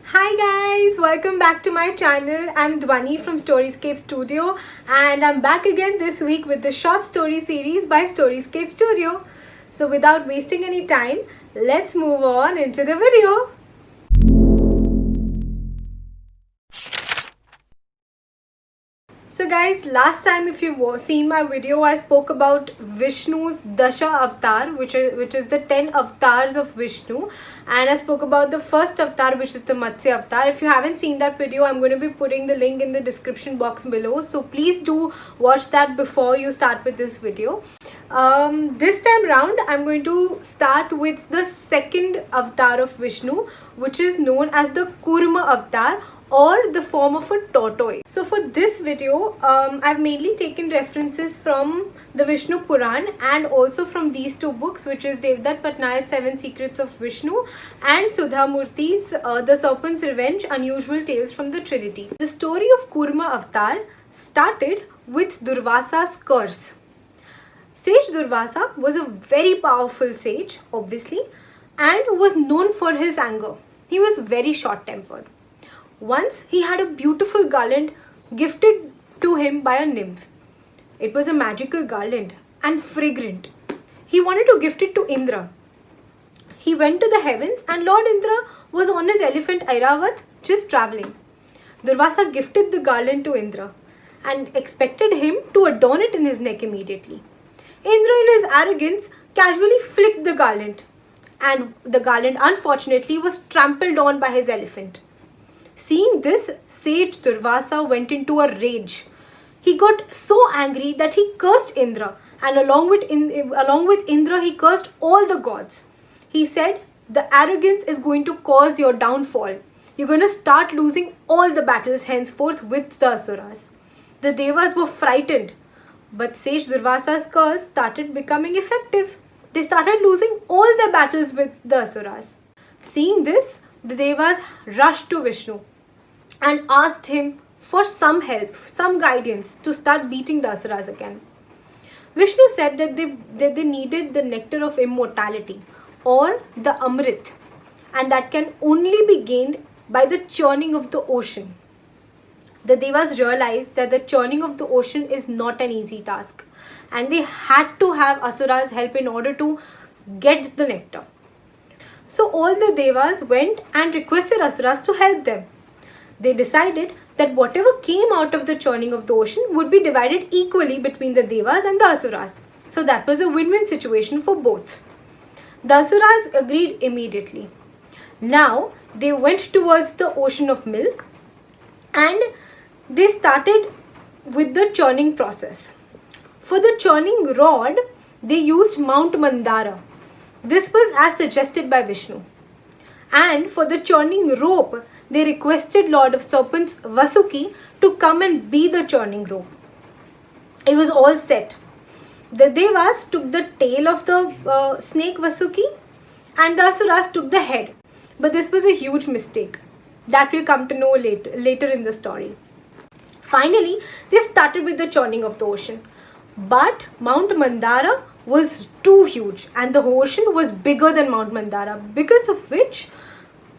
Hi guys, welcome back to my channel. I'm Dhwani from Storyscape Studio and I'm back again this week with the short story series by Storyscape Studio. So without wasting any time, let's move on into the video. So guys, last time if you've seen my video, I spoke about Vishnu's Dashavatar, which is the 10 avatars of Vishnu, and I spoke about the first avatar, which is the Matsya Avatar. If you haven't seen that video, I'm going to be putting the link in the description box below, so please do watch that before you start with this video. This time round, I'm going to start with the second avatar of Vishnu, which is known as the Kurma Avatar, or the form of a tortoise. So for this video, I've mainly taken references from the Vishnu Puran and also from these two books, which is Devdutt Pattnaik's 7 Secrets of Vishnu and Sudha Murty's The Serpent's Revenge, Unusual Tales from the Trinity. The story of Kurma Avatar started with Durvasa's curse. Sage Durvasa was a very powerful sage, obviously, and was known for his anger. He was very short-tempered. Once he had a beautiful garland gifted to him by a nymph. It was a magical garland and fragrant. He wanted to gift it to Indra. He went to the heavens and Lord Indra was on his elephant Airavat just travelling. Durvasa gifted the garland to Indra and expected him to adorn it in his neck immediately. Indra, in his arrogance, casually flicked the garland, and the garland unfortunately was trampled on by his elephant. Seeing this, sage Durvasa went into a rage. He got so angry that he cursed Indra, and along with Indra he cursed all the gods. He said, "The arrogance is going to cause your downfall. You're going to start losing all the battles henceforth with the Asuras." The Devas were frightened, but sage Durvasa's curse started becoming effective. They started losing all their battles with the Asuras. Seeing this, the Devas rushed to Vishnu and asked him for some help, some guidance to start beating the Asuras again. Vishnu said that they needed the nectar of immortality, or the Amrit, and that can only be gained by the churning of the ocean. The Devas realized that the churning of the ocean is not an easy task, and they had to have Asuras' help in order to get the nectar. So all the Devas went and requested Asuras to help them. They decided that whatever came out of the churning of the ocean would be divided equally between the Devas and the Asuras. So that was a win-win situation for both. The Asuras agreed immediately. Now they went towards the ocean of milk and they started with the churning process. For the churning rod, they used Mount Mandara. This was as suggested by Vishnu. And for the churning rope, they requested Lord of Serpents Vasuki to come and be the churning rope. It was all set. The Devas took the tail of the snake Vasuki and the Asuras took the head. But this was a huge mistake. That we'll come to know later in the story. Finally, they started with the churning of the ocean. But Mount Mandara was too huge and the ocean was bigger than Mount Mandara, because of which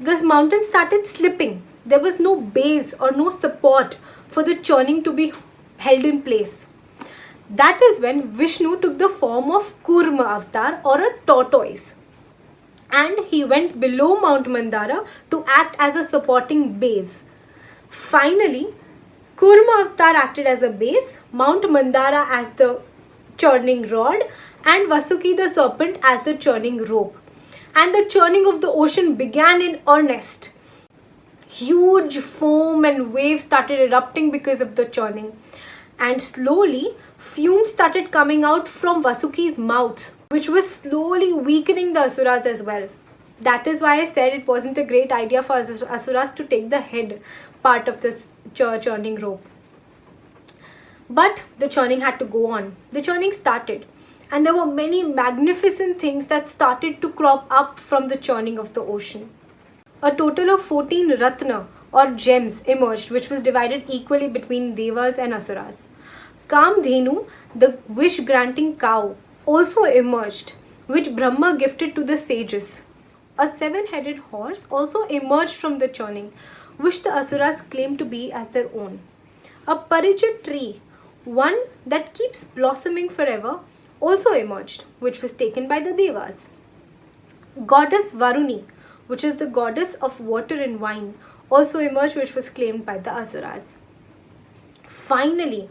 this mountain started slipping. There was no base or no support for the churning to be held in place. That is when Vishnu took the form of Kurma Avatar, or a tortoise, and he went below Mount Mandara to act as a supporting base. Finally, Kurma Avatar acted as a base, Mount Mandara as the churning rod, and Vasuki the serpent as the churning rope. And the churning of the ocean began in earnest. Huge foam and waves started erupting because of the churning. And slowly, fumes started coming out from Vasuki's mouth, which was slowly weakening the Asuras as well. That is why I said it wasn't a great idea for Asuras to take the head part of this churning rope. But the churning had to go on. The churning started. And there were many magnificent things that started to crop up from the churning of the ocean. A total of 14 Ratna, or gems, emerged, which was divided equally between Devas and Asuras. Kamdhenu, the wish-granting cow, also emerged, which Brahma gifted to the sages. a seven-headed horse also emerged from the churning, which the asuras claimed to be as their own. A parijit tree, one that keeps blossoming forever, also emerged, which was taken by the devas. Goddess Varuni, which is the goddess of water and wine, also emerged, which was claimed by the asuras. Finally,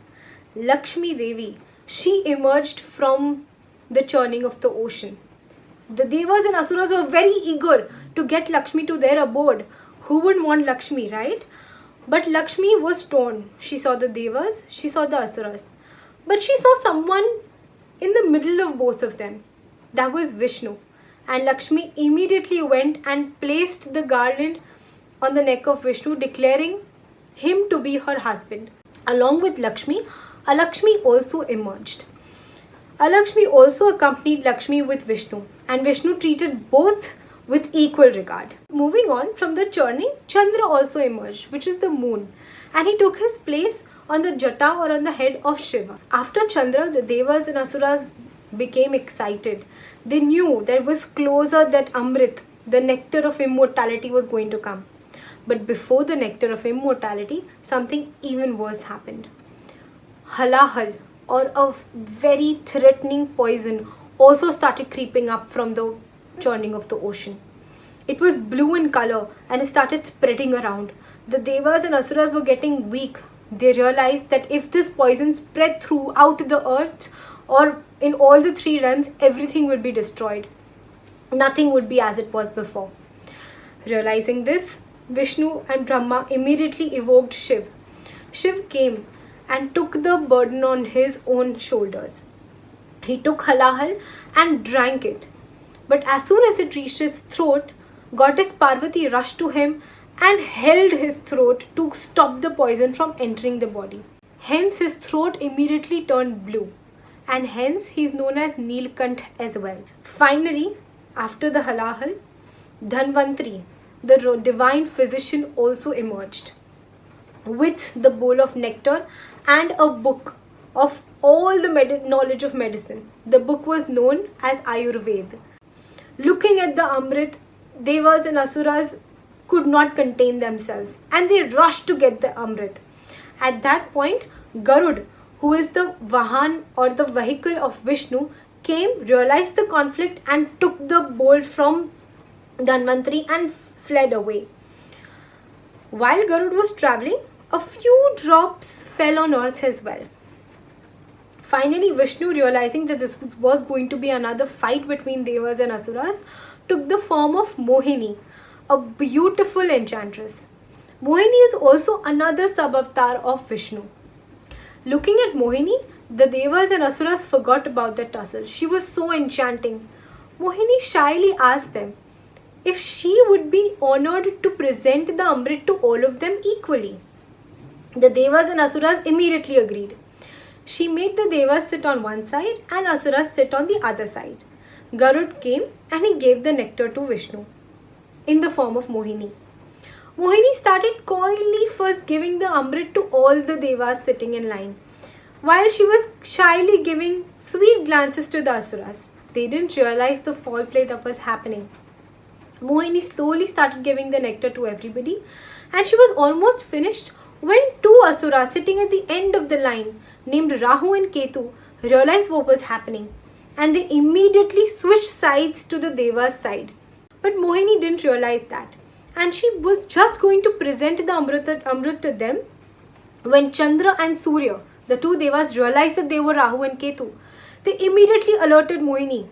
Lakshmi Devi, she emerged from the churning of the ocean. The devas and asuras were very eager to get Lakshmi to their abode. Who would want Lakshmi, right? But Lakshmi was torn. She saw the devas, she saw the asuras. But she saw someone in the middle of both of them. That was Vishnu. And Lakshmi immediately went and placed the garland on the neck of Vishnu, declaring him to be her husband. Along with Lakshmi, Alakshmi also emerged. Alakshmi also accompanied Lakshmi with Vishnu, and Vishnu treated both with equal regard. Moving on from the churning, Chandra also emerged, which is the moon, and he took his place on the jata or on the head of Shiva. After Chandra, the devas and asuras became excited. They knew that it was closer that Amrit, the nectar of immortality, was going to come. But before the nectar of immortality, something even worse happened. Halahal, or a very threatening poison, also started creeping up from the churning of the ocean. It was blue in color and it started spreading around. The devas and asuras were getting weak. They realized that if this poison spread throughout the earth or in all the three realms, everything would be destroyed. Nothing would be as it was before. Realizing this, Vishnu and Brahma immediately evoked Shiv. Shiv came and took the burden on his own shoulders. He took halahal and drank it. But as soon as it reached his throat, Goddess Parvati rushed to him and held his throat to stop the poison from entering the body. Hence his throat immediately turned blue, and hence he is known as Neelkant as well. Finally, after the halahal, Dhanvantri, the divine physician, also emerged with the bowl of nectar and a book of all the knowledge of medicine. The book was known as Ayurveda. Looking at the Amrit, devas and asuras could not contain themselves and they rushed to get the Amrit. At that point, Garud, who is the Vahan or the vehicle of Vishnu, came, realized the conflict and took the bowl from Dhanvantri and fled away. While Garud was traveling, a few drops fell on earth as well. Finally, Vishnu, realizing that this was going to be another fight between devas and asuras, took the form of Mohini, a beautiful enchantress. Mohini is also another sub-avatar of Vishnu. Looking at Mohini, the devas and asuras forgot about the tussle. She was so enchanting. Mohini shyly asked them if she would be honored to present the Amrit to all of them equally. The devas and asuras immediately agreed. She made the devas sit on one side and asuras sit on the other side. Garud came and he gave the nectar to Vishnu in the form of Mohini. Mohini started coyly first giving the Amrit to all the devas sitting in line, while she was shyly giving sweet glances to the asuras. They didn't realize the foul play that was happening. Mohini slowly started giving the nectar to everybody, and she was almost finished when two asuras sitting at the end of the line, named Rahu and Ketu, realized what was happening, and they immediately switched sides to the Deva's side. But Mohini didn't realize that, and she was just going to present the Amrit to them when Chandra and Surya, the two Devas, realized that they were Rahu and Ketu. They immediately alerted Mohini,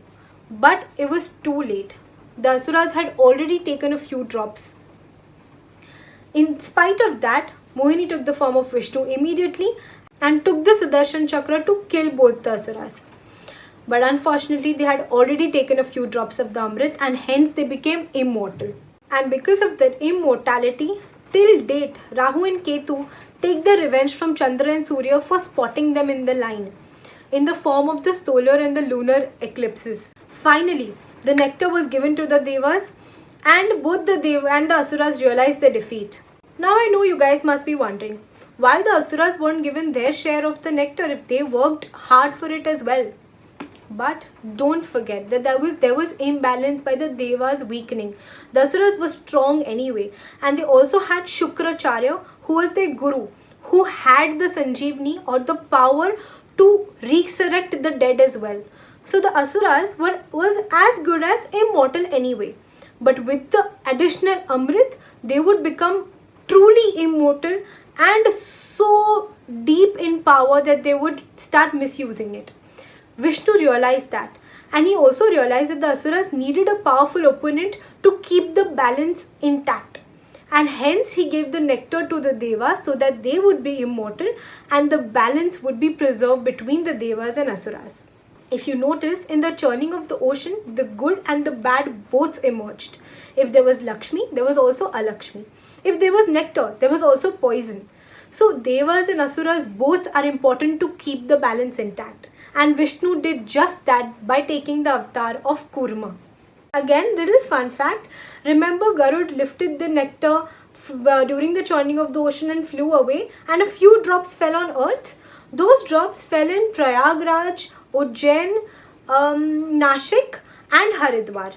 but it was too late. The asuras had already taken a few drops. In spite of that, Mohini took the form of Vishnu immediately and took the Sudarshan Chakra to kill both the asuras. But unfortunately, they had already taken a few drops of the Amrit and hence they became immortal. And because of that immortality, till date, Rahu and Ketu take their revenge from Chandra and Surya for spotting them in the line, in the form of the solar and the lunar eclipses. Finally, the nectar was given to the Devas and both the Deva and the Asuras realized their defeat. Now I know you guys must be wondering, why the Asuras weren't given their share of the nectar if they worked hard for it as well? But don't forget that there was imbalance by the Devas weakening. The Asuras were strong anyway, and they also had Shukracharya, who was their guru, who had the Sanjeevani, or the power to resurrect the dead as well. So the Asuras was as good as immortal anyway. But with the additional Amrit, they would become truly immortal and so deep in power that they would start misusing it. Vishnu realized that, and he also realized that the Asuras needed a powerful opponent to keep the balance intact. And hence he gave the nectar to the Devas so that they would be immortal and the balance would be preserved between the Devas and Asuras. If you notice, in the churning of the ocean, the good and the bad both emerged. If there was Lakshmi, there was also Alakshmi. If there was nectar, there was also poison. So Devas and Asuras both are important to keep the balance intact. And Vishnu did just that by taking the avatar of Kurma. Again, little fun fact. Remember, Garud lifted the nectar during the churning of the ocean and flew away, and a few drops fell on earth. Those drops fell in Prayagraj, Ujjain, Nashik and Haridwar.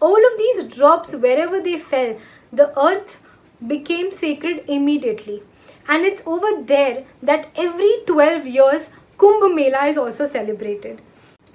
All of these drops, wherever they fell, the earth became sacred immediately. And it's over there that every 12 years Kumbh Mela is also celebrated.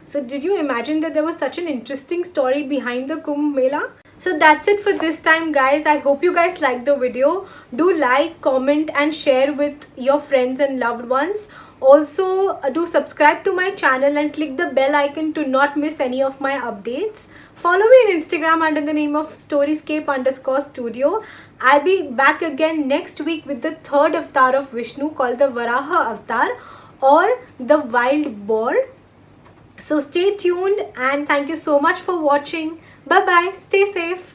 So did you imagine that there was such an interesting story behind the Kumbh Mela? So that's it for this time, guys. I hope you guys liked the video. Do like, comment and share with your friends and loved ones. Also, do subscribe to my channel and click the bell icon to not miss any of my updates. Follow me on Instagram under the name of Storyscape_Studio. I'll be back again next week with the third avatar of Vishnu called the Varaha Avatar or the Wild Boar. So stay tuned and thank you so much for watching. Bye bye. Stay safe.